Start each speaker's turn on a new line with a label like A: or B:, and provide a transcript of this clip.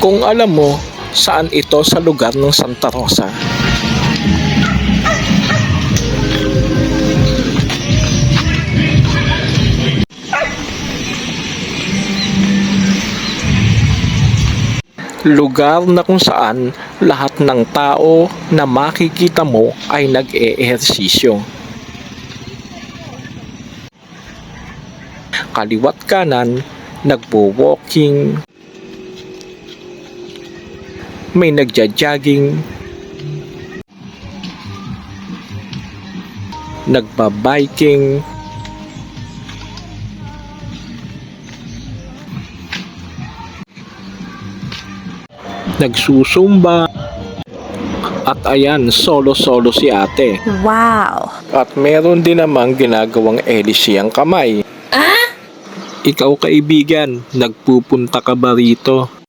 A: Kung alam mo saan ito sa lugar ng Santa Rosa. Lugar na kung saan lahat ng tao na makikita mo ay nag-eehersisyo. Kaliwat kanan, nagbo-walking, may nagja-jogging, nagba-biking, nagsusumba, at ayan, solo-solo si ate.
B: Wow!
A: At meron din namang ginagawang elisiyang kamay. Ikaw kaibigan, nagpupunta ka ba rito?